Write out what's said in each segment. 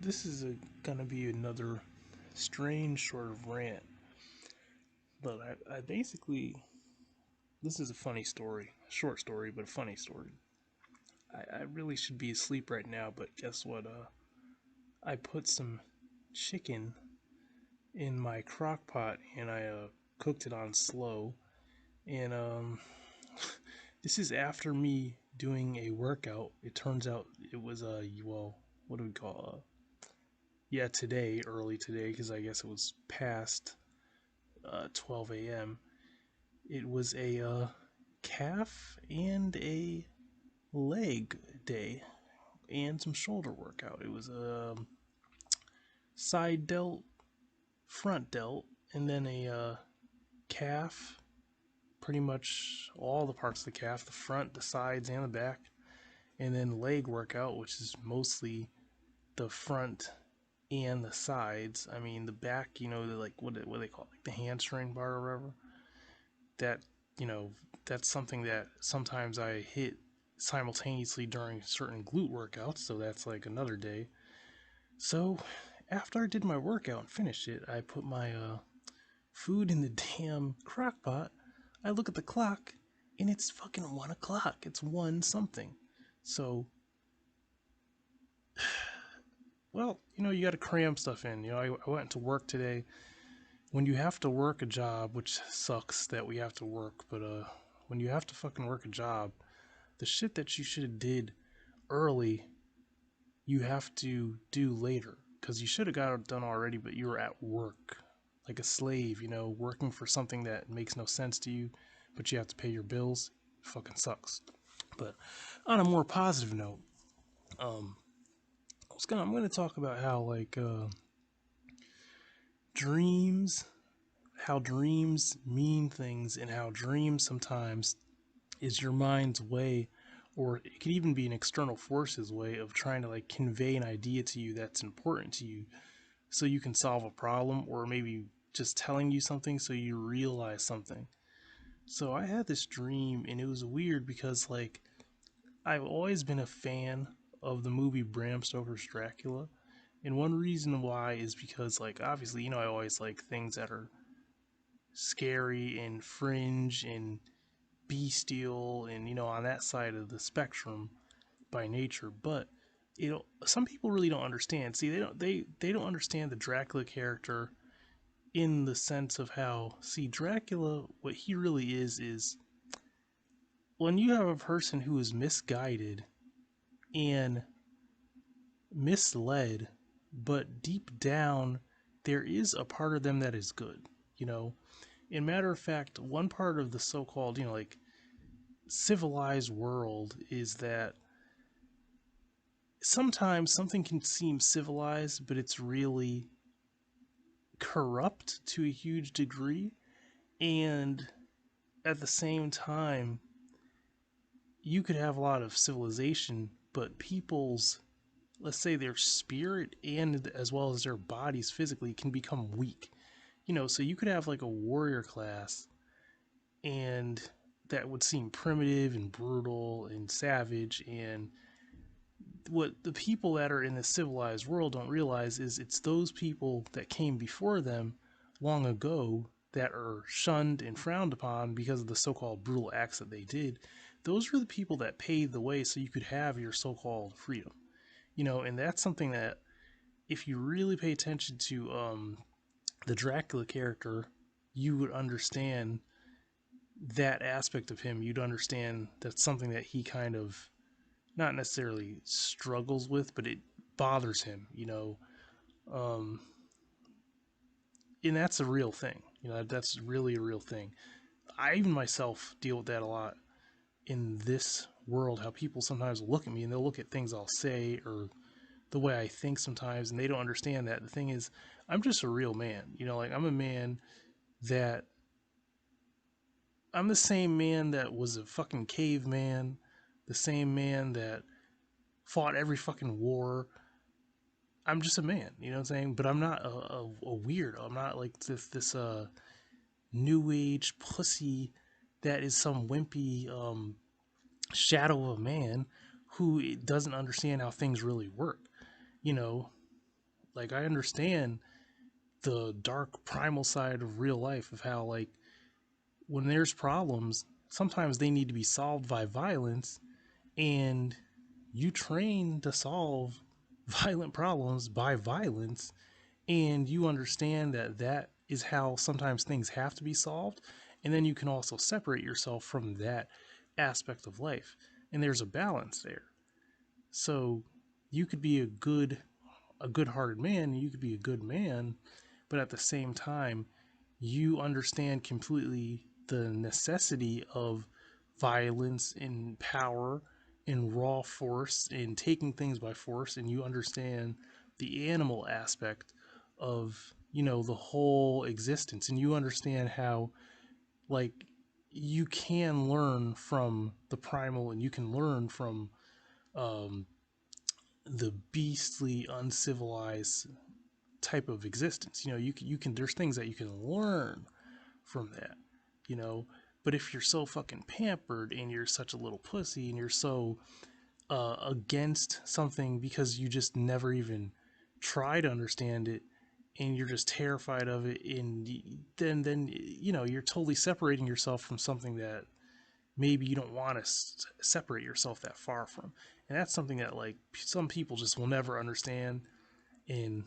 This is gonna be another strange sort of rant, but I basically, this is a funny story, a short story, but a funny story. I really should be asleep right now, but guess what? I put some chicken in my crock pot and I cooked it on slow. And this is after me doing a workout. It turns out it was well, what do we call yeah, today, early today, because I guess it was past 12 a.m. It was a calf and a leg day and some shoulder workout. It was a side delt, front delt, and then a calf, pretty much all the parts of the calf, the front, the sides, and the back, and then leg workout, which is mostly the front and the sides. I mean, the back, like what they call it, like the hamstring bar or whatever. That you know, that's something that sometimes I hit simultaneously during certain glute workouts. So that's like another day. So after I did my workout and finished it, I put my food in the damn crock pot. I look at the clock and it's fucking 1 o'clock. It's one something. So, well, you got to cram stuff in. I went to work today. When you have to work a job, which sucks that we have to work, but when you have to fucking work a job, the shit that you should have did early, you have to do later because you should have got it done already, but you were at work like a slave, working for something that makes no sense to you, but you have to pay your bills. It fucking sucks. But on a more positive note, um, I'm gonna talk about how like dreams, how dreams mean things, and how dreams sometimes is your mind's way, or it could even be an external force's way of trying to like convey an idea to you that's important to you so you can solve a problem, or maybe just telling you something so you realize something. So I had this dream and it was weird because like I've always been a fan of the movie Bram Stoker's Dracula. And one reason why is because like obviously, I always like things that are scary and fringe and bestial and on that side of the spectrum by nature. But some people really don't understand. See, they don't understand the Dracula character in the sense of how, see, Dracula, what he really is when you have a person who is misguided and misled, but deep down there is a part of them that is good. you know in matter of fact, one part of the so-called like civilized world is that sometimes something can seem civilized, but it's really corrupt to a huge degree. And at the same time, you could have a lot of civilization, but people's, let's say, their spirit and as well as their bodies physically can become weak. So you could have like a warrior class, and that would seem primitive and brutal and savage. And what the people that are in the civilized world don't realize is it's those people that came before them long ago that are shunned and frowned upon because of the so-called brutal acts that they did. Those were the people that paved the way so you could have your so-called freedom. And that's something that, if you really pay attention to the Dracula character, you would understand that aspect of him. You'd understand that's something that he kind of not necessarily struggles with, but it bothers him, um, and that's a real thing. That's really a real thing. I even myself deal with that a lot in this world. How people sometimes look at me and they'll look at things I'll say or the way I think sometimes, and they don't understand that. The thing is, I'm just a real man. Like I'm a man that I'm the same man that was a fucking caveman, the same man that fought every fucking war. I'm just a man, you know what I'm saying? But I'm not a weirdo. I'm not like this new age pussy that is some wimpy shadow of a man who doesn't understand how things really work. you know, like I understand the dark primal side of real life of how like when there's problems, sometimes they need to be solved by violence, and you train to solve violent problems by violence, and you understand that that is how sometimes things have to be solved, and then you can also separate yourself from that aspect of life, and there's a balance there. So you could be a good-hearted man, you could be a good man, but at the same time you understand completely the necessity of violence and power and raw force and taking things by force, and you understand the animal aspect of, you know, the whole existence, and you understand how like you can learn from the primal, and you can learn from um, the beastly uncivilized type of existence. You know, you can there's things that you can learn from that, you know. But if you're so fucking pampered and you're such a little pussy and you're so against something because you just never even try to understand it, and you're just terrified of it, and then you know you're totally separating yourself from something that maybe you don't want to separate yourself that far from. And that's something that like some people just will never understand, and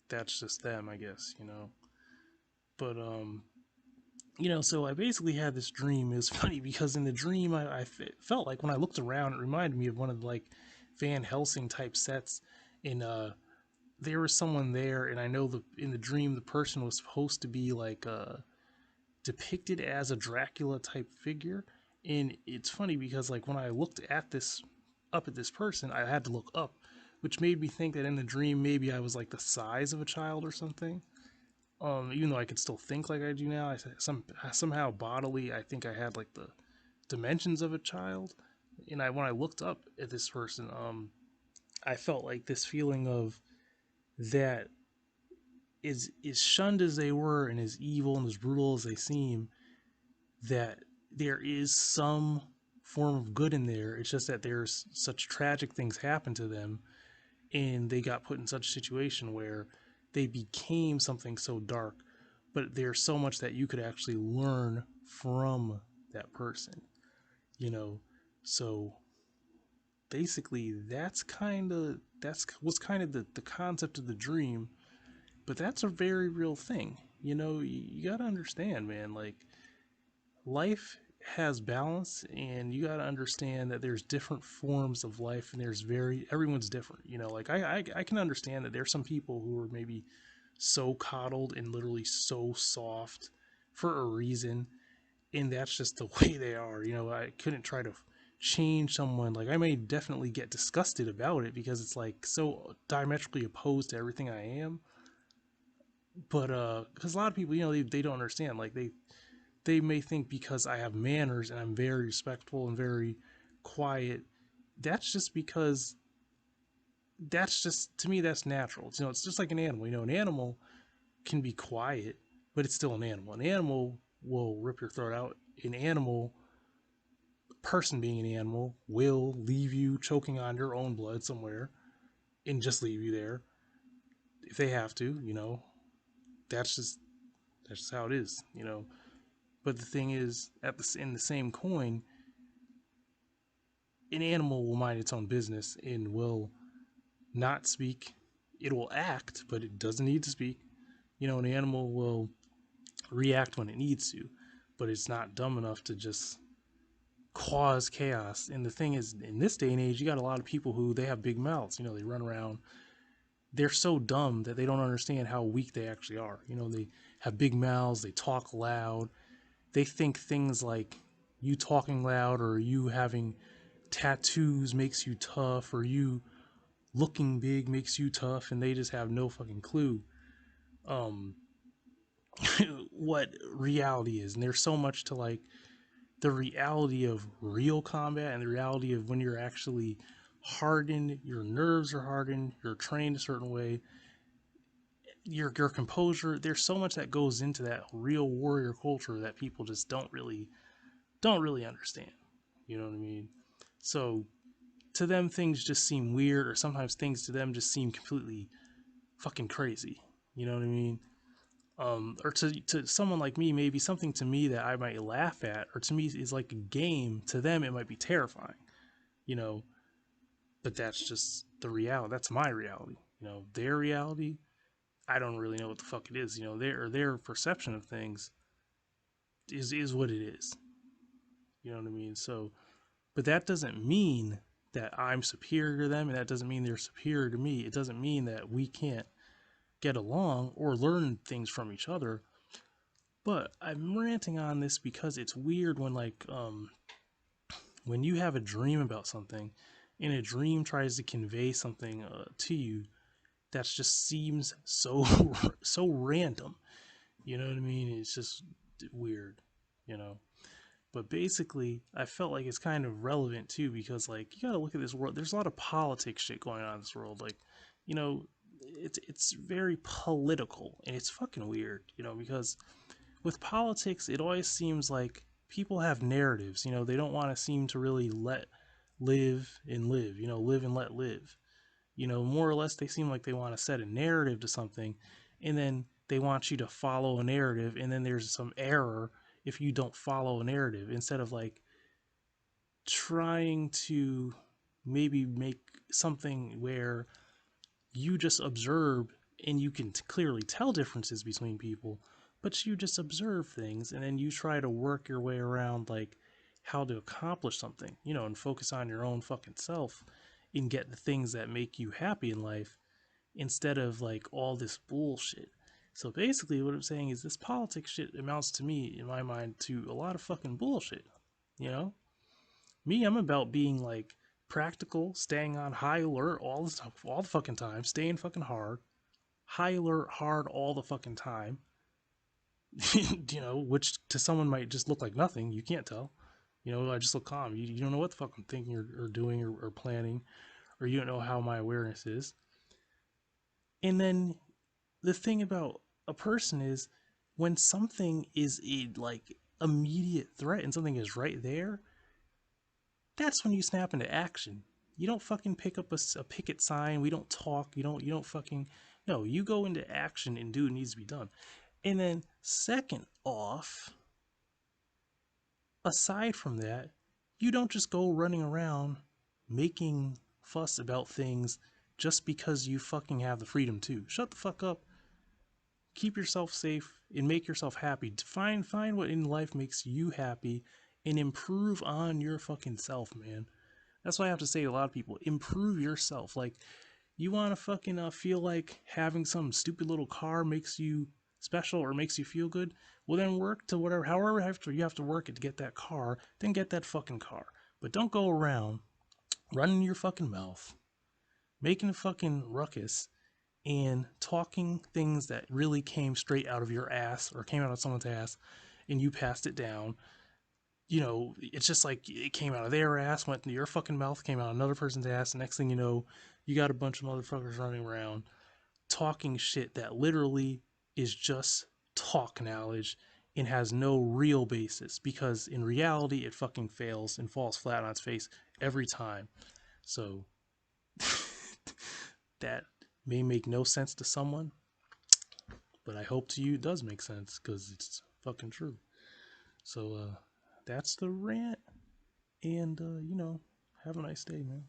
that's just them, I guess, you know. But you know, so I basically had this dream. It was funny because in the dream, I felt like when I looked around, it reminded me of one of the like Van Helsing type sets. And there was someone there, and I know the in the dream the person was supposed to be like depicted as a Dracula type figure. And it's funny because like when I looked at this up at this person, I had to look up, which made me think that in the dream maybe I was like the size of a child or something. Even though I could still think like I do now, somehow bodily I think I had like the dimensions of a child. And I when I looked up at this person, I felt like this feeling of that is as shunned as they were and as evil and as brutal as they seem, that there is some form of good in there. It's just that there's such tragic things happen to them, and they got put in such a situation where they became something so dark. But there's so much that you could actually learn from that person, you know. So basically that's what's kind of the concept of the dream. But that's a very real thing, you know. You got to understand, man, like life has balance, and you got to understand that there's different forms of life, and there's very everyone's different, you know. Like I can understand that there's some people who are maybe so coddled and literally so soft for a reason, and that's just the way they are, you know. I couldn't try to change someone. Like I may definitely get disgusted about it because it's like so diametrically opposed to everything I am. But because a lot of people, you know, they don't understand. Like they may think because I have manners and I'm very respectful and very quiet, that's just because that's just to me that's natural. You know, it's just like an animal. You know, an animal can be quiet, but it's still an animal. An animal will rip your throat out. An animal, person being an animal, will leave you choking on your own blood somewhere and just leave you there if they have to. You know, that's just that's just how it is. You know, but the thing is, in the same coin, an animal will mind its own business and will not speak. It will act, but it doesn't need to speak. You know, an animal will react when it needs to, but it's not dumb enough to just cause chaos. And the thing is, in this day and age, you got a lot of people who they have big mouths. You know, they run around. They're so dumb that they don't understand how weak they actually are. You know, they have big mouths. They talk loud. They think things like you talking loud or you having tattoos makes you tough, or you looking big makes you tough, and they just have no fucking clue um what reality is. And there's so much to like the reality of real combat and the reality of when you're actually hardened, your nerves are hardened, you're trained a certain way, your composure. There's so much that goes into that real warrior culture that people just don't really understand. You know what I mean? So to them things just seem weird, or sometimes things to them just seem completely fucking crazy. You know what I mean? Or to someone like me, maybe something to me that I might laugh at, or to me is like a game. To them, it might be terrifying. You know, but that's just the reality. That's my reality. You know, their reality, I don't really know what the fuck it is. You know, their perception of things is what it is. You know what I mean? So, but that doesn't mean that I'm superior to them, and that doesn't mean they're superior to me. It doesn't mean that we can't get along or learn things from each other. But I'm ranting on this because it's weird when when you have a dream about something, and a dream tries to convey something to you that just seems so so random. You know what I mean? It's just weird. You know. But basically, I felt like it's kind of relevant too, because like you got to look at this world. There's a lot of politics shit going on in this world. Like, you know, it's very political, and it's fucking weird. You know, because with politics, it always seems like people have narratives. You know, they don't want to seem to really let live and live. You know, live and let live. You know, more or less, they seem like they want to set a narrative to something, and then they want you to follow a narrative, and then there's some error if you don't follow a narrative, instead of like trying to maybe make something where you just observe and you can clearly tell differences between people, but you just observe things and then you try to work your way around like how to accomplish something, you know, and focus on your own fucking self and get the things that make you happy in life instead of like all this bullshit. So basically, what I'm saying is this politics shit amounts to me, in my mind, to a lot of fucking bullshit. You know, me, I'm about being like practical, staying on high alert all the fucking time, staying fucking hard, high alert, hard all the fucking time. You know, which to someone might just look like nothing. You can't tell. You know, I just look calm. You don't know what the fuck I'm thinking or doing or planning, or you don't know how my awareness is. And then the thing about a person is when something is a like immediate threat and something is right there, that's when you snap into action. You don't fucking pick up a picket sign. We don't talk. You don't fucking no. You go into action and do what needs to be done. And then second off, aside from that, you don't just go running around making fuss about things just because you fucking have the freedom to. Shut the fuck up, keep yourself safe and make yourself happy. Find what in life makes you happy and improve on your fucking self, man. That's why I have to say to a lot of people, improve yourself. Like, you want to fucking feel like having some stupid little car makes you special or makes you feel good? Well, then work to whatever, however you have to work it to get that car, then get that fucking car. But don't go around running your fucking mouth, making a fucking ruckus, and talking things that really came straight out of your ass or came out of someone's ass and you passed it down. You know, it's just like it came out of their ass, went into your fucking mouth, came out of another person's ass. The next thing you know, you got a bunch of motherfuckers running around talking shit that literally is just talk knowledge and has no real basis, because in reality it fucking fails and falls flat on its face every time. So that may make no sense to someone, but I hope to you it does make sense because it's fucking true. So that's the rant, and you know, have a nice day, man.